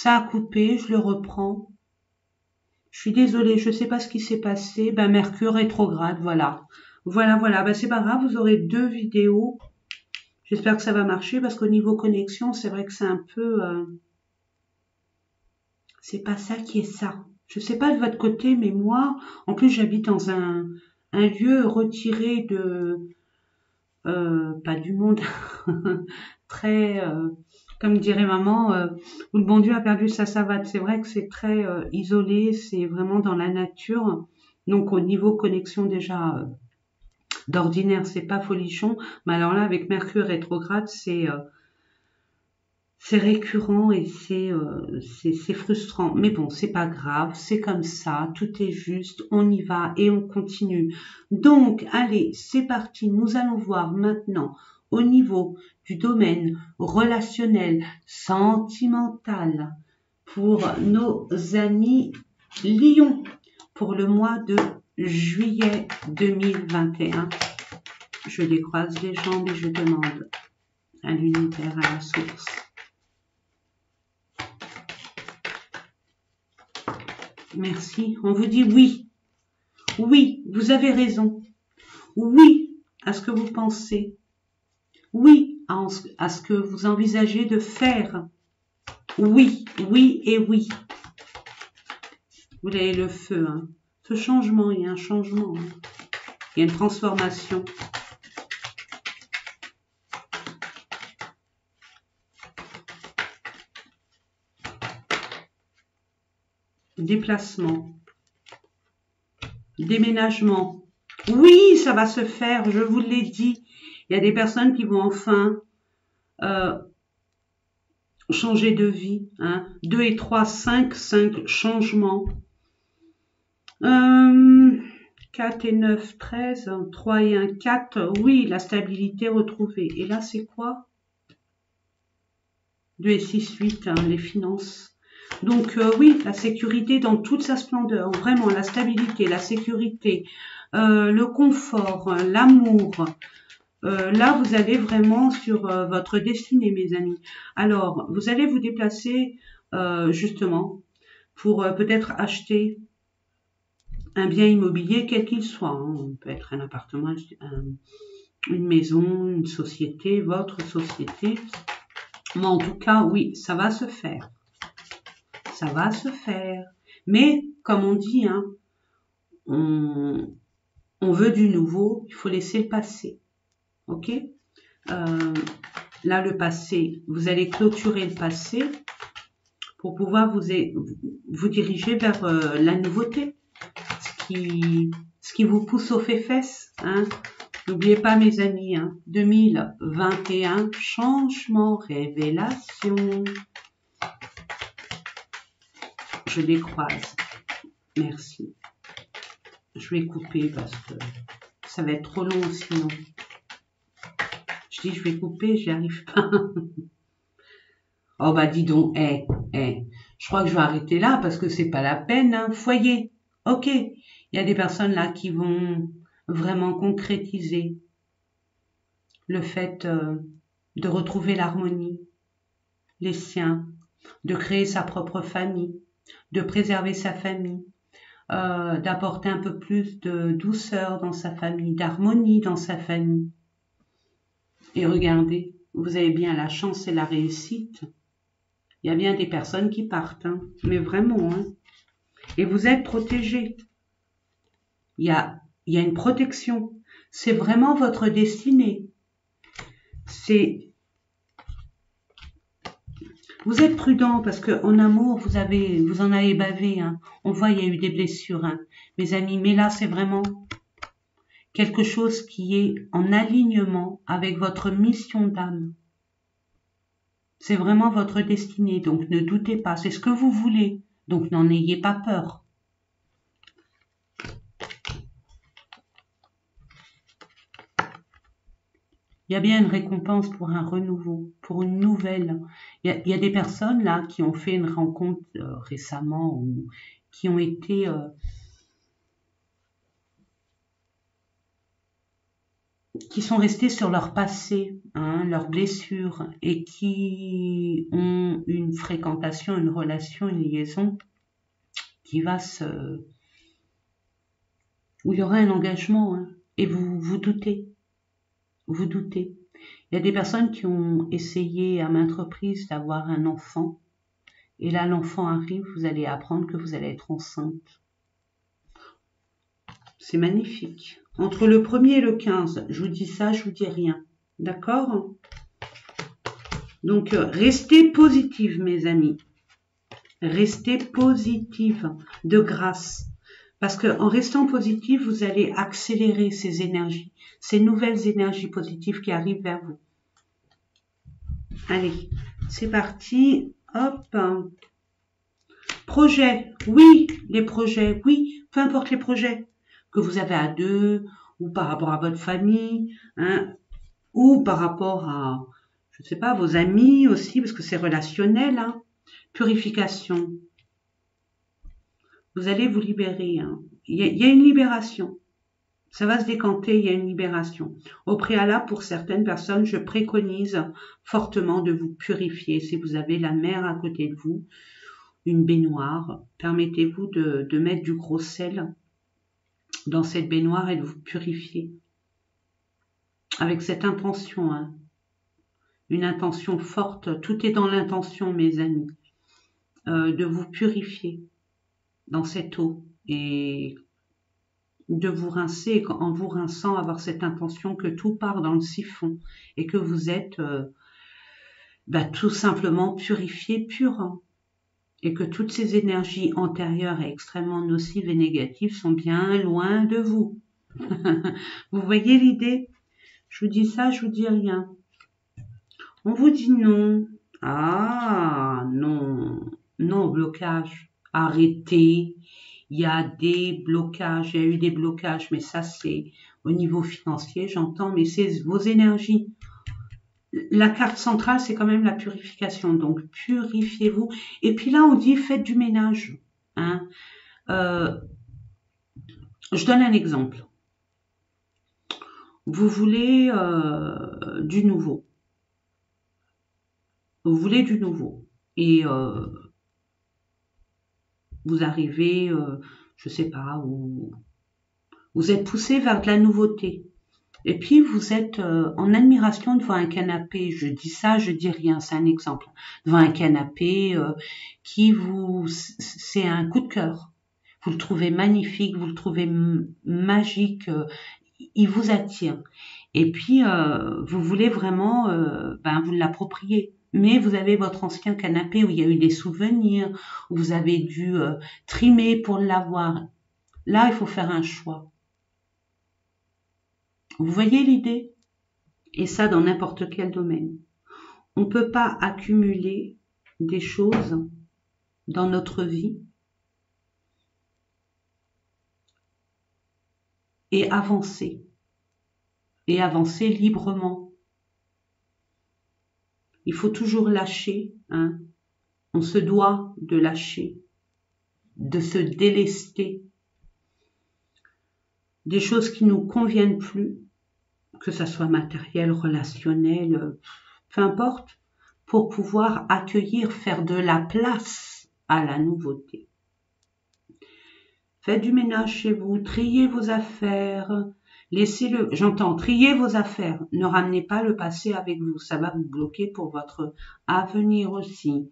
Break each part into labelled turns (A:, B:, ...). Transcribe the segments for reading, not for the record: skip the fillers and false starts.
A: Ça a coupé, je le reprends. Je suis désolée, je ne sais pas ce qui s'est passé. Ben, Mercure rétrograde, voilà. Voilà. Ben, c'est pas grave, vous aurez 2 vidéos. J'espère que ça va marcher parce qu'au niveau connexion, c'est vrai que c'est un peu... c'est pas ça qui est ça. Je sais pas de votre côté, mais moi, en plus, j'habite dans un lieu retiré de... pas du monde, très... comme dirait maman, où le bon Dieu a perdu sa savate. C'est vrai que c'est très isolé, c'est vraiment dans la nature. Donc au niveau connexion déjà d'ordinaire, c'est pas folichon. Mais alors là, avec Mercure rétrograde, c'est récurrent et c'est frustrant. Mais bon, c'est pas grave, c'est comme ça, tout est juste, on y va et on continue. Donc, allez, c'est parti. Nous allons voir maintenant au niveau du domaine relationnel, sentimental, pour nos amis Lions, pour le mois de juillet 2021. Je les croise les jambes et je demande à l'univers, à la source. Merci. On vous dit oui. Oui, vous avez raison. Oui à ce que vous pensez. Oui à ce que vous envisagez de faire. Oui, oui et oui. Vous avez le feu. Hein. Ce changement, il y a un changement. Hein. Il y a une transformation. Déplacement. Déménagement. Oui, ça va se faire, je vous l'ai dit. Il y a des personnes qui vont enfin changer de vie. Hein. 2 et 3, 5 changements. 4 et 9, 13. 3 et 1, 4. Oui, la stabilité retrouvée. Et là, c'est quoi? 2 et 6, 8, hein, les finances. Donc oui, la sécurité dans toute sa splendeur, vraiment la stabilité, la sécurité, le confort, l'amour. Là, vous allez vraiment sur votre destinée, mes amis. Alors, vous allez vous déplacer justement pour peut-être acheter un bien immobilier, quel qu'il soit. Hein. On peut être un appartement, une maison, une société, votre société. Mais en tout cas, oui, ça va se faire. Ça va se faire. Mais, comme on dit, hein, on veut du nouveau, il faut laisser le passé. Ok? Là, le passé, vous allez clôturer le passé pour pouvoir vous diriger vers la nouveauté, ce qui vous pousse aux fesses. Hein. N'oubliez pas, mes amis, hein, 2021, changement, révélation. Je les croise. Merci. Je vais couper parce que ça va être trop long sinon. Je dis je vais couper, j'y arrive pas. Oh bah dis donc, je crois que je vais arrêter là parce que c'est pas la peine, hein. Foyer. Ok, il y a des personnes là qui vont vraiment concrétiser le fait de retrouver l'harmonie, les siens, de créer sa propre famille, de préserver sa famille, d'apporter un peu plus de douceur dans sa famille, d'harmonie dans sa famille. Et regardez, vous avez bien la chance et la réussite. Il y a bien des personnes qui partent, hein, mais vraiment. Hein. Et vous êtes protégés. Il y a une protection. C'est vraiment votre destinée. Vous êtes prudent parce qu'en amour, vous en avez bavé. Hein. On voit, il y a eu des blessures, hein, mes amis. Mais là, c'est vraiment quelque chose qui est en alignement avec votre mission d'âme. C'est vraiment votre destinée, donc ne doutez pas, c'est ce que vous voulez, donc n'en ayez pas peur. Il y a bien une récompense pour un renouveau, pour une nouvelle. Il y a des personnes là qui ont fait une rencontre récemment ou qui ont été qui sont restés sur leur passé, hein, leurs blessures, et qui ont une fréquentation, une relation, une liaison qui va où il y aura un engagement, hein, et vous doutez, vous doutez. Il y a des personnes qui ont essayé à maintes reprises d'avoir un enfant, et là l'enfant arrive, vous allez apprendre que vous allez être enceinte. C'est magnifique. Entre le 1er et le 15, je vous dis ça, je vous dis rien. D'accord? Donc, restez positive, mes amis. Restez positive, de grâce. Parce qu'en restant positive, vous allez accélérer ces énergies, ces nouvelles énergies positives qui arrivent vers vous. Allez, c'est parti. Hop. Projets, oui, les projets, oui, peu importe les projets que vous avez à deux, ou par rapport à votre famille, hein, ou par rapport à, je ne sais pas, vos amis aussi, parce que c'est relationnel, hein. Purification. Vous allez vous libérer. Hein. Il y a une libération. Ça va se décanter, il y a une libération. Au préalable, pour certaines personnes, je préconise fortement de vous purifier. Si vous avez la mer à côté de vous, une baignoire, permettez-vous de mettre du gros sel dans cette baignoire et de vous purifier. Avec cette intention, hein. Une intention forte, tout est dans l'intention, mes amis, de vous purifier dans cette eau et de vous rincer, en vous rinçant, avoir cette intention que tout part dans le siphon et que vous êtes tout simplement purifié, pur, hein, et que toutes ces énergies antérieures et extrêmement nocives et négatives sont bien loin de vous. Vous voyez l'idée? Je vous dis ça, je vous dis rien. On vous dit non. Ah, non. Non, blocage. Arrêtez. Il y a des blocages. Il y a eu des blocages, mais ça, c'est au niveau financier, j'entends, mais c'est vos énergies. La carte centrale, c'est quand même la purification. Donc, purifiez-vous. Et puis là, on dit, faites du ménage. Hein. Je donne un exemple. Vous voulez du nouveau. Vous voulez du nouveau. Et vous arrivez, je sais pas, vous êtes poussé vers de la nouveauté. Et puis vous êtes en admiration devant un canapé. Je dis ça, je dis rien, c'est un exemple. Devant un canapé qui c'est un coup de cœur. Vous le trouvez magnifique, vous le trouvez magique, il vous attire. Et puis vous voulez vraiment vous l'approprier. Mais vous avez votre ancien canapé où il y a eu des souvenirs, où vous avez dû trimer pour l'avoir. Là, il faut faire un choix. Vous voyez l'idée? Et ça, dans n'importe quel domaine. On ne peut pas accumuler des choses dans notre vie et avancer librement. Il faut toujours lâcher, hein. On se doit de lâcher, de se délester des choses qui nous conviennent plus, que ça soit matériel, relationnel, peu importe, pour pouvoir accueillir, faire de la place à la nouveauté. Faites du ménage chez vous, triez vos affaires, laissez-le, j'entends, triez vos affaires, ne ramenez pas le passé avec vous, ça va vous bloquer pour votre avenir aussi.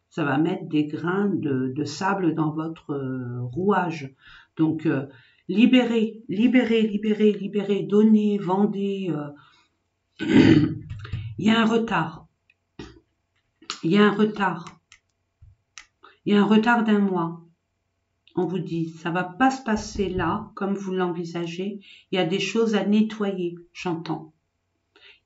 A: Ça va mettre des grains de sable dans votre rouage. Donc, libérez, donnez, vendez. Il y a un retard. Il y a un retard d'un mois. On vous dit, ça va pas se passer là, comme vous l'envisagez. Il y a des choses à nettoyer, j'entends.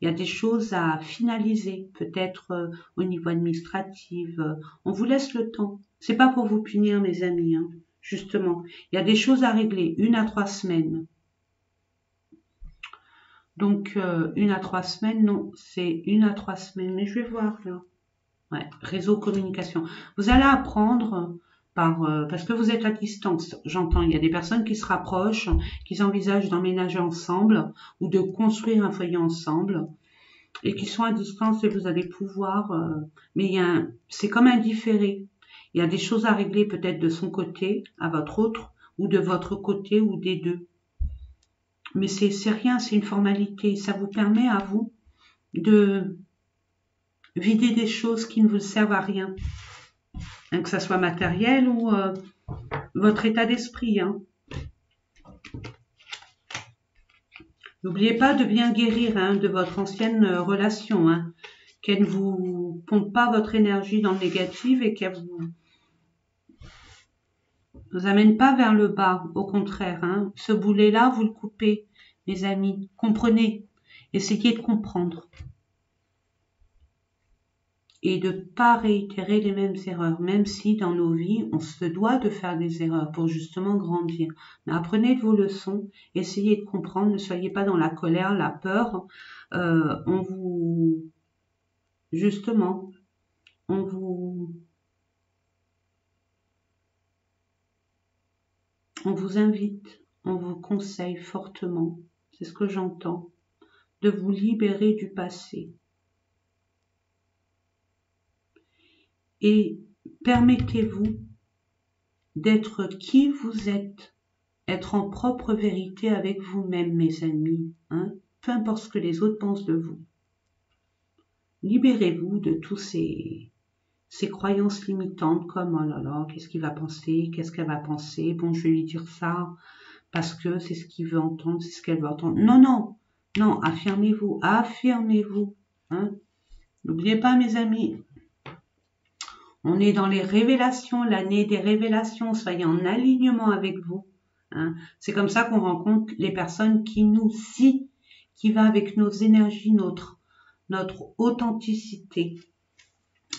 A: Il y a des choses à finaliser, peut-être au niveau administratif. On vous laisse le temps. C'est pas pour vous punir, mes amis, hein, justement. Il y a des choses à régler, 1 à 3 semaines. Donc, 1 à 3 semaines, non, c'est 1 à 3 semaines. Mais je vais voir, là. Ouais, réseau communication. Vous allez apprendre parce que vous êtes à distance, j'entends. Il y a des personnes qui se rapprochent, qui envisagent d'emménager ensemble ou de construire un foyer ensemble et qui sont à distance et vous allez pouvoir... mais c'est comme un différé. Il y a des choses à régler peut-être de son côté, à votre autre, ou de votre côté, ou des deux. Mais c'est rien, c'est une formalité. Ça vous permet à vous de vider des choses qui ne vous servent à rien. Hein, que ça soit matériel ou votre état d'esprit. Hein. N'oubliez pas de bien guérir hein, de votre ancienne relation. Hein, qu'elle ne vous pompe pas votre énergie dans le négatif et qu'elle vous amène pas vers le bas. Au contraire, hein, ce boulet-là, vous le coupez, mes amis. Comprenez. Essayez de comprendre. Et de ne pas réitérer les mêmes erreurs, même si dans nos vies, on se doit de faire des erreurs pour justement grandir. Mais apprenez de vos leçons, essayez de comprendre, ne soyez pas dans la colère, la peur. Justement, on vous invite, on vous conseille fortement, c'est ce que j'entends, de vous libérer du passé. Et permettez-vous d'être qui vous êtes, être en propre vérité avec vous-même, mes amis, hein, peu importe ce que les autres pensent de vous. Libérez-vous de tous ces croyances limitantes comme « oh là là, qu'est-ce qu'il va penser, qu'est-ce qu'elle va penser, bon je vais lui dire ça parce que c'est ce qu'il veut entendre, c'est ce qu'elle veut entendre ». Non, non, non, affirmez-vous, affirmez-vous. Hein. N'oubliez pas mes amis, on est dans les révélations, l'année des révélations, soyez en alignement avec vous. Hein. C'est comme ça qu'on rencontre les personnes qui va avec nos énergies, notre authenticité.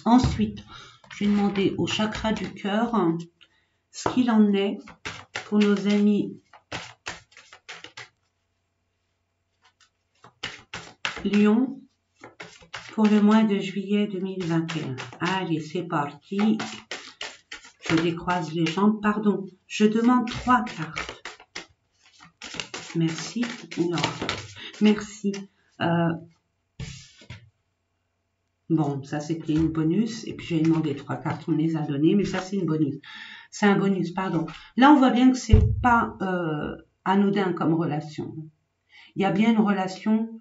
A: Ensuite, je vais demander au chakra du cœur ce qu'il en est pour nos amis Lion pour le mois de juillet 2021. Allez, c'est parti. Je décroise les jambes. Pardon, je demande 3 cartes. Merci. Non, merci. Bon, ça c'était une bonus. Et puis j'ai demandé 3 cartes, on les a données. Mais ça c'est une bonus. C'est un bonus, pardon. Là, on voit bien que c'est pas anodin comme relation. Il y a bien une relation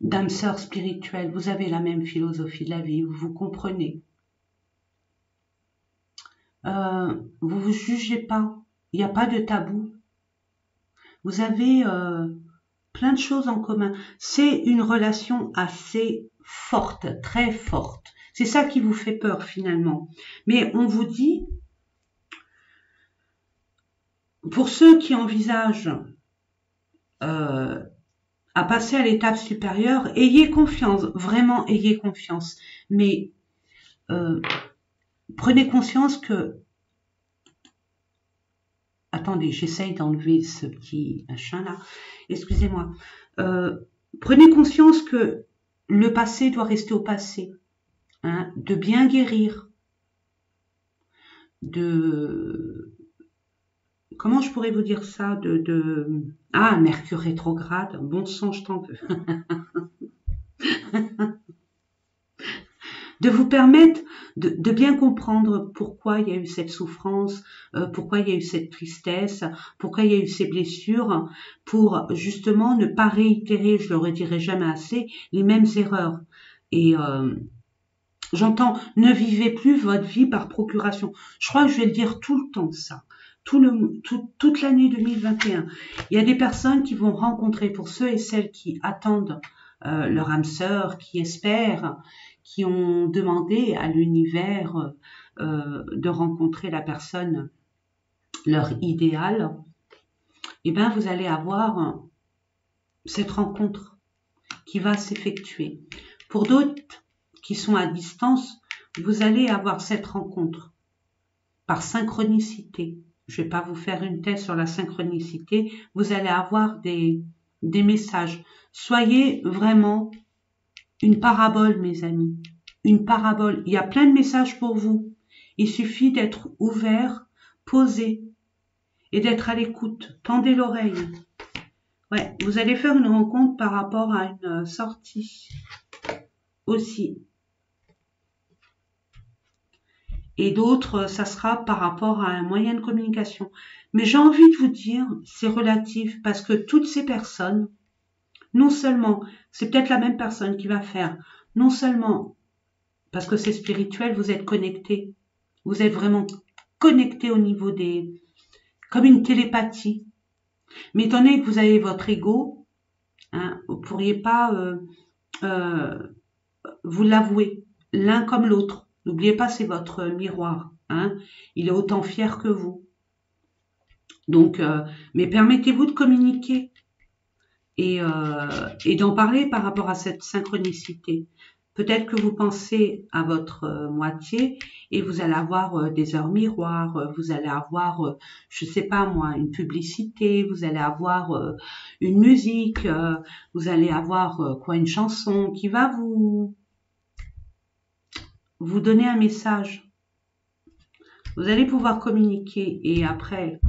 A: d'âme sœur spirituelle. Vous avez la même philosophie de la vie. Vous vous comprenez. Vous vous jugez pas. Il n'y a pas de tabou. Vous avez plein de choses en commun. C'est une relation assez forte, très forte. C'est ça qui vous fait peur finalement. Mais on vous dit, pour ceux qui envisagent à passer à l'étape supérieure, ayez confiance, vraiment ayez confiance. Mais prenez conscience que... Attendez, j'essaye d'enlever ce petit machin là. Excusez-moi. Prenez conscience que le passé doit rester au passé. Hein, de bien guérir. Comment je pourrais vous dire ça? Ah, Mercure rétrograde. Bon sang, je t'en veux. De vous permettre de bien comprendre pourquoi il y a eu cette souffrance, pourquoi il y a eu cette tristesse, pourquoi il y a eu ces blessures, pour justement ne pas réitérer, je le redirai jamais assez, les mêmes erreurs. Et j'entends, ne vivez plus votre vie par procuration. Je crois que je vais le dire tout le temps, ça. Toute l'année 2021. Il y a des personnes qui vont rencontrer, pour ceux et celles qui attendent leur âme sœur, qui espèrent, qui ont demandé à l'univers de rencontrer la personne, leur idéal, et bien vous allez avoir cette rencontre qui va s'effectuer. Pour d'autres qui sont à distance, vous allez avoir cette rencontre par synchronicité. Je ne vais pas vous faire une thèse sur la synchronicité, vous allez avoir des messages. Soyez vraiment une parabole, mes amis. Une parabole. Il y a plein de messages pour vous. Il suffit d'être ouvert, posé et d'être à l'écoute. Tendez l'oreille. Ouais, vous allez faire une rencontre par rapport à une sortie aussi. Et d'autres, ça sera par rapport à un moyen de communication. Mais j'ai envie de vous dire, c'est relatif parce que toutes ces personnes, non seulement, c'est peut-être la même personne qui va faire, non seulement parce que c'est spirituel, vous êtes connecté, vous êtes vraiment connecté au niveau des, comme une télépathie. Mais étant donné que vous avez votre ego, hein, vous pourriez pas vous l'avouer l'un comme l'autre. N'oubliez pas, c'est votre miroir. Hein, il est autant fier que vous. Donc, mais permettez-vous de communiquer et d'en parler par rapport à cette synchronicité. Peut-être que vous pensez à votre moitié et vous allez avoir des heures miroirs, vous allez avoir, je sais pas moi, une publicité, vous allez avoir une musique, vous allez avoir quoi, une chanson qui va vous donner un message. Vous allez pouvoir communiquer et après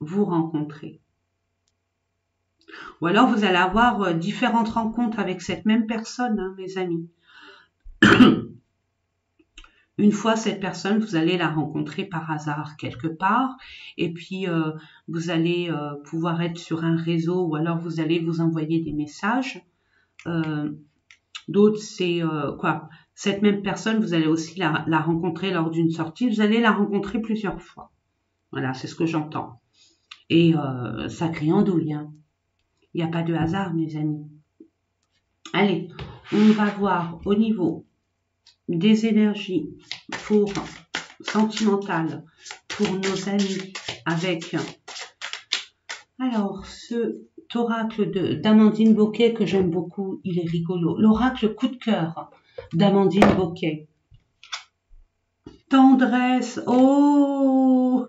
A: vous rencontrer. Ou alors vous allez avoir différentes rencontres avec cette même personne, hein, mes amis. Une fois cette personne, vous allez la rencontrer par hasard quelque part, et puis vous allez pouvoir être sur un réseau, ou alors vous allez vous envoyer des messages. D'autres, c'est quoi? Cette même personne, vous allez aussi la rencontrer lors d'une sortie, vous allez la rencontrer plusieurs fois. Voilà, c'est ce que j'entends. Et ça crée andouille, hein. Il n'y a pas de hasard, mes amis. Allez, on va voir au niveau des énergies pour sentimentales pour nos amis avec alors ce oracle d'Amandine Boquet que j'aime beaucoup, il est rigolo. L'oracle coup de cœur d'Amandine Boquet. Tendresse, oh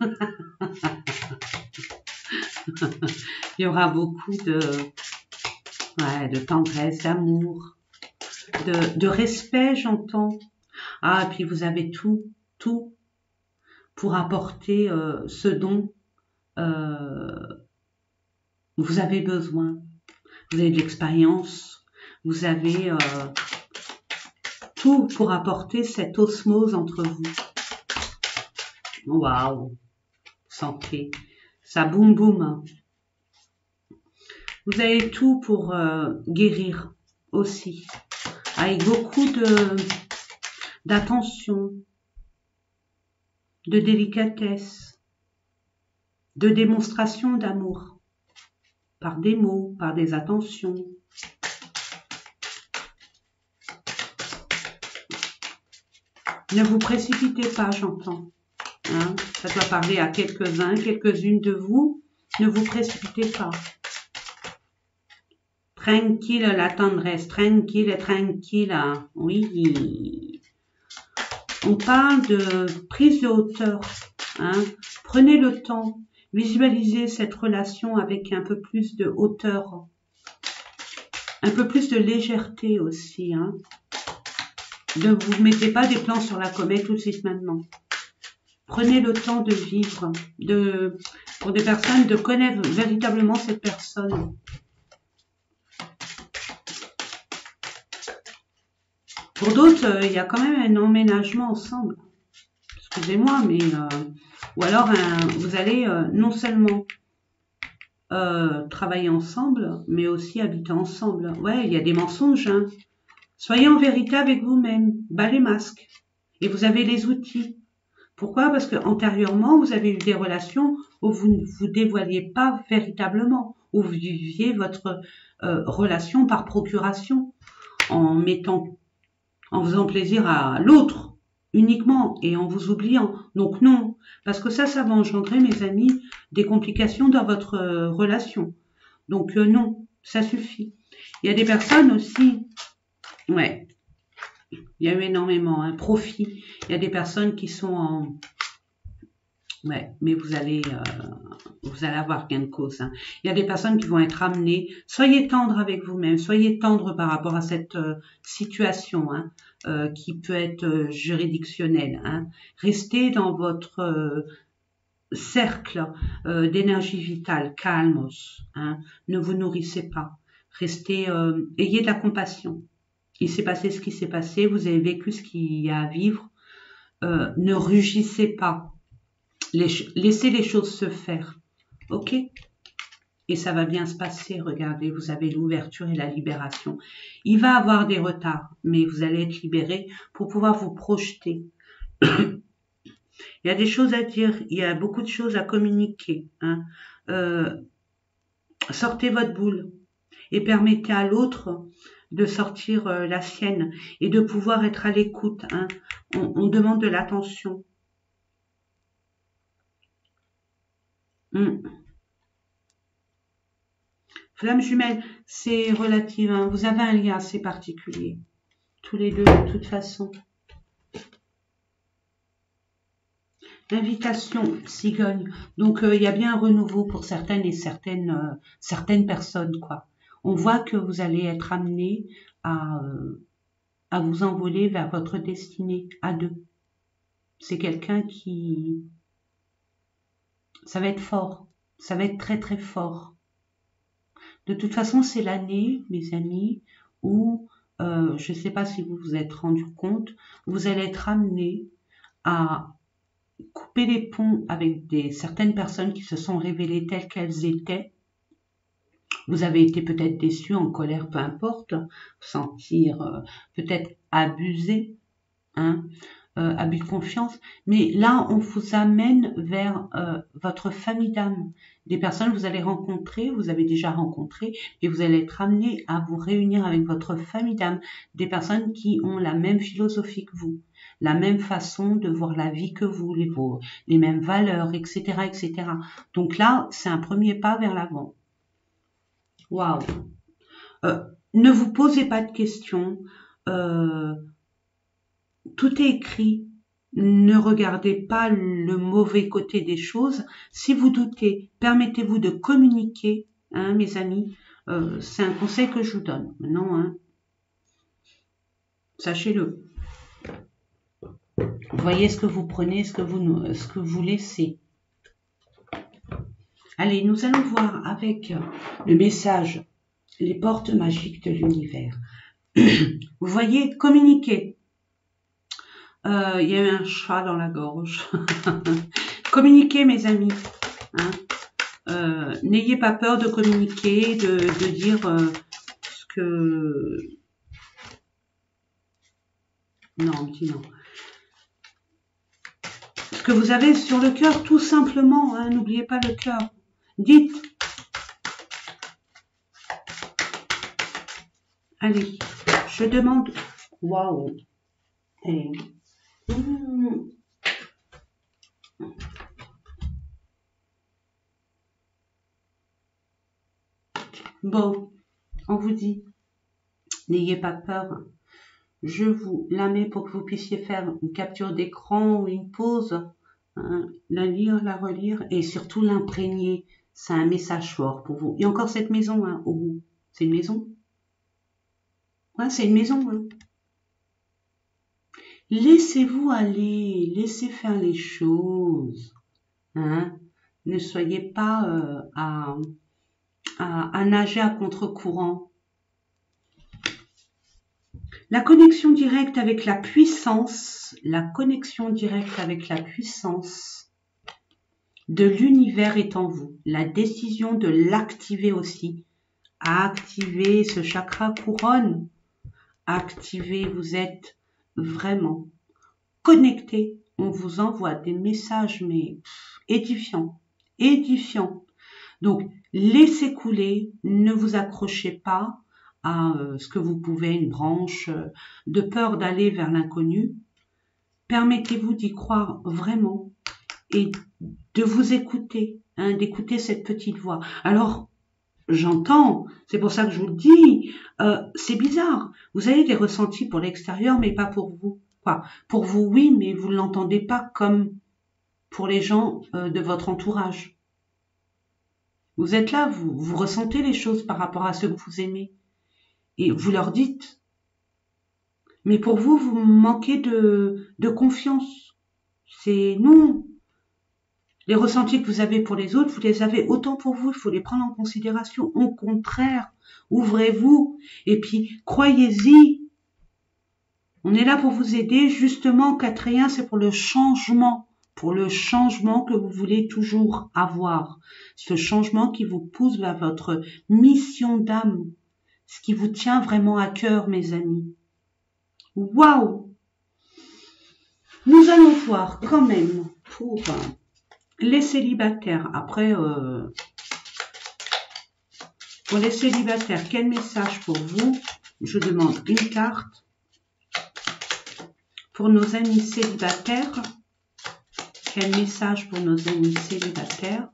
A: il y aura beaucoup de tendresse, d'amour, de respect, j'entends. Ah, et puis vous avez tout pour apporter ce dont vous avez besoin. Vous avez de l'expérience, vous avez tout pour apporter cette osmose entre vous. Waouh, santé, ça boum boum. Vous avez tout pour guérir aussi, avec beaucoup d'attention, de délicatesse, de démonstration d'amour, par des mots, par des attentions. Ne vous précipitez pas, j'entends. Hein, ça doit parler à quelques-uns, quelques-unes de vous. Ne vous précipitez pas. Tranquille la tendresse, tranquille, tranquille. Oui. On parle de prise de hauteur. Hein. Prenez le temps. Visualisez cette relation avec un peu plus de hauteur. Un peu plus de légèreté aussi. Hein. Ne vous mettez pas des plans sur la comète tout de suite maintenant. Prenez le temps de vivre. Pour des personnes, de connaître véritablement cette personne. Pour d'autres, il y a quand même un emménagement ensemble. Excusez-moi, mais... ou alors, vous allez non seulement travailler ensemble, mais aussi habiter ensemble. Ouais, il y a des mensonges. Hein. Soyez en vérité avec vous-même. Bas les masques. Et vous avez les outils. Pourquoi? Parce que antérieurement, vous avez eu des relations où vous ne vous dévoiliez pas véritablement, où vous viviez votre relation par procuration, en faisant plaisir à l'autre uniquement et en vous oubliant. Donc non, parce que ça va engendrer, mes amis, des complications dans votre relation. Donc non, ça suffit. Il y a des personnes aussi, ouais, il y a eu énormément, un profit. Il y a des personnes qui sont en... Ouais, mais vous allez avoir gain de cause. Hein. Il y a des personnes qui vont être amenées. Soyez tendre avec vous-même. Soyez tendre par rapport à cette situation. Hein. qui peut être juridictionnel. Hein. Restez dans votre cercle d'énergie vitale, calmos. Hein. Ne vous nourrissez pas. Restez, ayez de la compassion. Il s'est passé ce qui s'est passé, vous avez vécu ce qu'il y a à vivre. Ne rugissez pas. Laissez les choses se faire. Ok? Et ça va bien se passer. Regardez, vous avez l'ouverture et la libération. Il va y avoir des retards, mais vous allez être libéré pour pouvoir vous projeter. Il y a des choses à dire, il y a beaucoup de choses à communiquer. Hein. Sortez votre boule et permettez à l'autre de sortir la sienne et de pouvoir être à l'écoute. Hein. On demande de l'attention. Flamme jumelle, c'est relatif. Hein. Vous avez un lien assez particulier. Tous les deux, de toute façon. Invitation, cigogne. Donc, il y a bien un renouveau pour certaines et certaines personnes, quoi. On voit que vous allez être amené à vous envoler vers votre destinée, à deux. C'est quelqu'un qui... Ça va être fort. Ça va être très, très fort. De toute façon, c'est l'année, mes amis, où, je ne sais pas si vous vous êtes rendu compte, vous allez être amené à couper les ponts avec certaines personnes qui se sont révélées telles qu'elles étaient. Vous avez été peut-être déçu, en colère, peu importe, sentir peut-être abusé, hein, abus de confiance. Mais là, on vous amène vers votre famille d'âme. Des personnes que vous allez rencontrer, vous avez déjà rencontré, et vous allez être amené à vous réunir avec votre famille d'âme. Des personnes qui ont la même philosophie que vous, la même façon de voir la vie que vous, les mêmes valeurs, etc., etc. Donc là, c'est un premier pas vers l'avant. Waouh! Ne vous posez pas de questions. Tout est écrit. Ne regardez pas le mauvais côté des choses. Si vous doutez, permettez-vous de communiquer, hein, mes amis. C'est un conseil que je vous donne. Maintenant, hein, sachez-le. Voyez ce que vous prenez, ce que vous laissez. Allez, nous allons voir avec le message, les portes magiques de l'univers. Vous voyez, communiquer. Il y a eu un chat dans la gorge. Communiquez, mes amis. Hein. N'ayez pas peur de communiquer, de dire ce que... Non, petit non. Ce que vous avez sur le cœur, tout simplement. Hein, n'oubliez pas le cœur. Dites. Allez, je demande... Waouh. Et... Bon, on vous dit, n'ayez pas peur. Je vous la mets pour que vous puissiez faire une capture d'écran ou une pause, hein, la lire, la relire et surtout l'imprégner. C'est un message fort pour vous. Il y a encore cette maison hein, au bout. C'est une maison? Ouais, c'est une maison. Hein. Laissez-vous aller, laissez faire les choses. Hein. Ne soyez pas à nager à contre-courant. La connexion directe avec la puissance de l'univers est en vous. La décision de l'activer aussi. Activez ce chakra couronne. Activez, vous êtes vraiment connecté. On vous envoie des messages mais édifiants. Donc, laissez couler, ne vous accrochez pas à ce que vous pouvez, une branche, de peur d'aller vers l'inconnu. Permettez-vous d'y croire vraiment et de vous écouter, hein, d'écouter cette petite voix. Alors, j'entends, c'est pour ça que je vous le dis, c'est bizarre. Vous avez des ressentis pour l'extérieur, mais pas pour vous. Quoi. Pour vous, oui, mais vous ne l'entendez pas comme pour les gens de votre entourage. Vous êtes là, vous ressentez les choses par rapport à ceux que vous aimez. Et vous leur dites, Mais pour vous, vous manquez de confiance. C'est non. Les ressentis que vous avez pour les autres, vous les avez autant pour vous. Il faut les prendre en considération. Au contraire, ouvrez-vous et puis croyez-y. On est là pour vous aider. Justement, quatrième, c'est pour le changement. Pour le changement que vous voulez toujours avoir. Ce changement qui vous pousse vers votre mission d'âme. Ce qui vous tient vraiment à cœur, mes amis. Waouh! Nous allons voir quand même pour les célibataires. Après, pour les célibataires, quel message pour vous? Je demande une carte. Pour nos amis célibataires, quel message pour nos amis célibataires?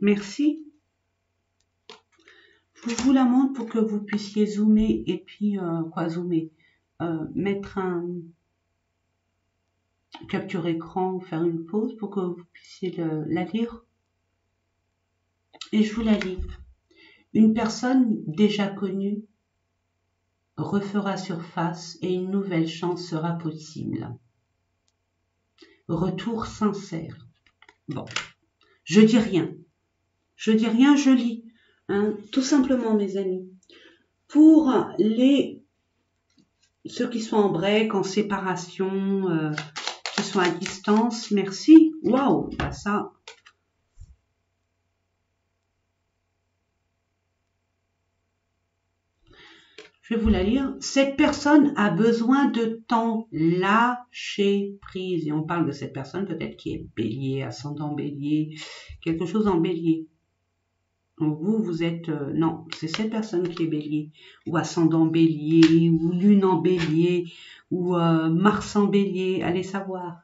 A: Merci. Je vous la montre pour que vous puissiez zoomer et puis, zoomer? Mettre un capture écran ou faire une pause pour que vous puissiez la lire. Et je vous la lis. Une personne déjà connue refera surface et une nouvelle chance sera possible. Retour sincère. Bon, je dis rien. Je dis rien, je lis. Hein, tout simplement, mes amis. Pour ceux qui sont en break, en séparation, qui sont à distance, merci. Waouh, bah ça. Je vais vous la lire. Cette personne a besoin de temps. Lâcher prise. Et on parle de cette personne peut-être qui est bélier, ascendant bélier, quelque chose en bélier. Donc vous êtes... non, c'est cette personne qui est bélier. Ou ascendant bélier, ou lune en bélier, ou Mars en bélier. Allez savoir.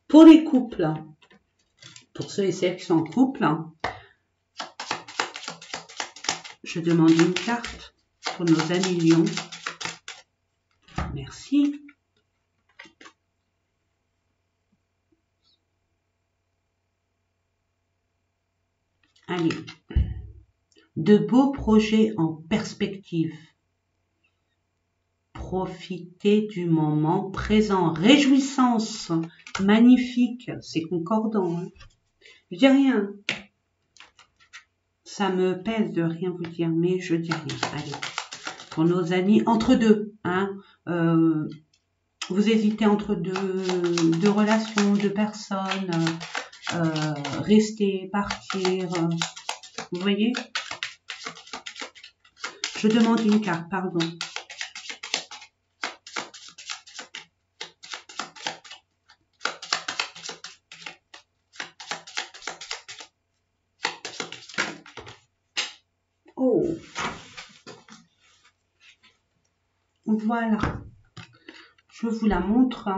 A: Pour les couples, pour ceux et celles qui sont en couple, je demande une carte. Pour nos amis lions. Merci. Allez. De beaux projets en perspective. Profitez du moment présent. Réjouissance. Magnifique. C'est concordant. Hein. Je dis rien. Ça me pèse de rien vous dire, mais je dis rien. Allez. Pour nos amis, entre deux, hein, vous hésitez entre deux relations, deux personnes, rester, partir, vous voyez? Je demande une carte, pardon. Oh! Voilà, je vous la montre.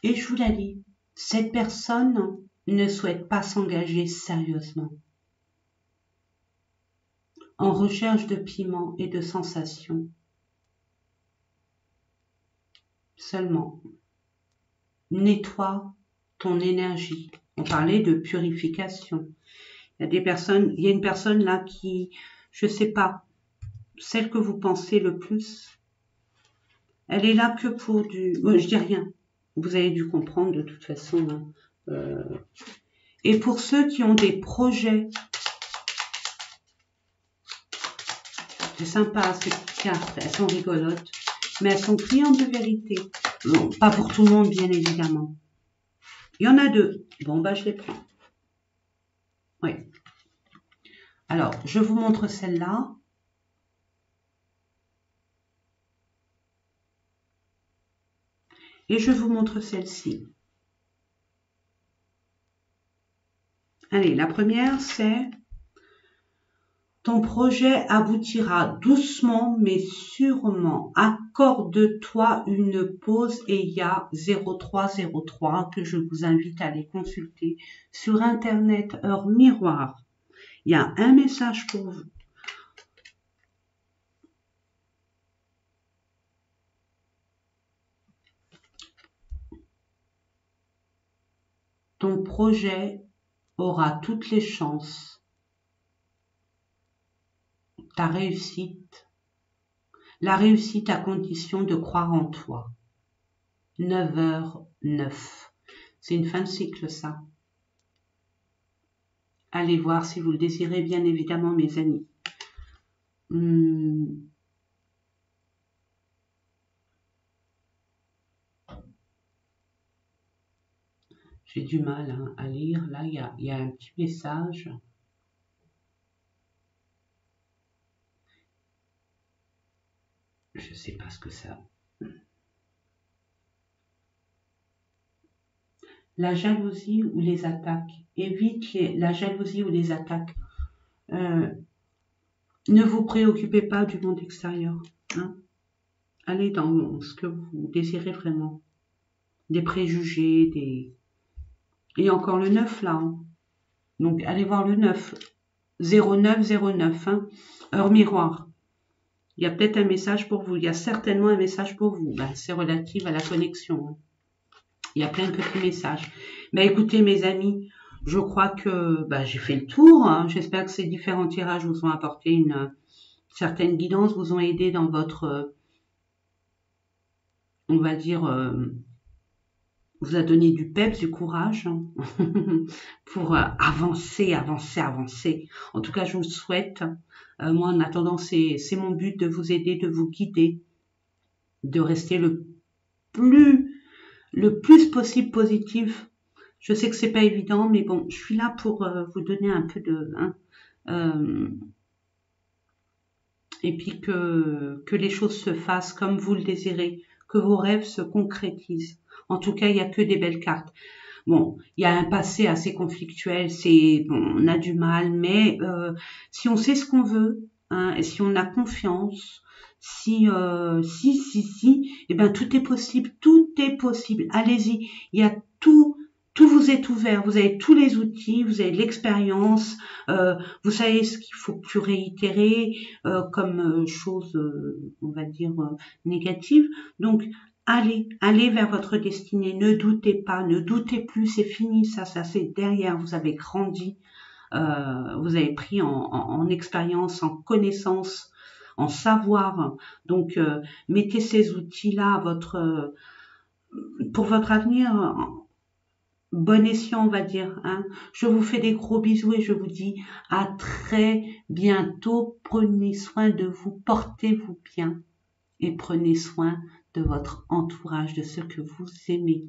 A: Et je vous la lis. Cette personne ne souhaite pas s'engager sérieusement. En recherche de piment et de sensations. Seulement, nettoie ton énergie. On parlait de purification. Il y a des personnes, il y a une personne là qui, je sais pas, celle que vous pensez le plus, elle est là que pour du... je dis rien, vous avez dû comprendre de toute façon. Hein. Et pour ceux qui ont des projets, c'est sympa ces cartes, elles sont rigolotes, mais elles sont clientes de vérité. Bon, pas pour tout le monde, bien évidemment. Il y en a deux. Bon, bah je les prends. Oui. Alors, je vous montre celle-là. Et je vous montre celle-ci. Allez, la première, c'est ton projet aboutira doucement mais sûrement. Accorde-toi une pause et il y a 0303 que je vous invite à aller consulter sur Internet, heure miroir. Il y a un message pour vous. ton projet aura toutes les chances, ta réussite, la réussite à condition de croire en toi. 9h09. C'est une fin de cycle, ça. Allez voir si vous le désirez, bien évidemment, mes amis. J'ai du mal à lire. Là, il y a un petit message. Je ne sais pas ce que ça... La jalousie ou les attaques. Évite la jalousie ou les attaques. Ne vous préoccupez pas du monde extérieur. Hein. Allez dans ce que vous désirez vraiment. Des préjugés, des... Et encore le 9 là. Hein. Donc allez voir le 9. 0909. Hein. Heure miroir. Il y a peut-être un message pour vous. Il y a certainement un message pour vous. Ben, c'est relatif à la connexion. Hein. Il y a plein de petits messages. Ben, écoutez, mes amis, je crois que j'ai fait le tour. Hein. J'espère que ces différents tirages vous ont apporté une certaine guidance, vous ont aidé dans votre, on va dire, vous a donné du peps, du courage hein, pour avancer. En tout cas, je vous le souhaite. Moi, en attendant, c'est mon but de vous aider, de vous guider, de rester le plus possible positif. Je sais que c'est pas évident, mais bon, je suis là pour vous donner un peu de... et puis que les choses se fassent comme vous le désirez, que vos rêves se concrétisent. En tout cas, il n'y a que des belles cartes. Bon, il y a un passé assez conflictuel, on a du mal, mais si on sait ce qu'on veut, hein, et si on a confiance, si, eh ben tout est possible, allez-y, il y a tout vous est ouvert, vous avez tous les outils, vous avez de l'expérience, vous savez ce qu'il faut plus réitérer comme chose, on va dire, négative. Donc, allez vers votre destinée, ne doutez pas, ne doutez plus, c'est fini, ça c'est derrière, vous avez grandi, vous avez pris en expérience, en connaissance, en savoir. Donc, mettez ces outils-là pour votre avenir. Bon escient, on va dire. Hein. Je vous fais des gros bisous et je vous dis à très bientôt. Prenez soin de vous, portez-vous bien et prenez soin de votre entourage, de ceux que vous aimez.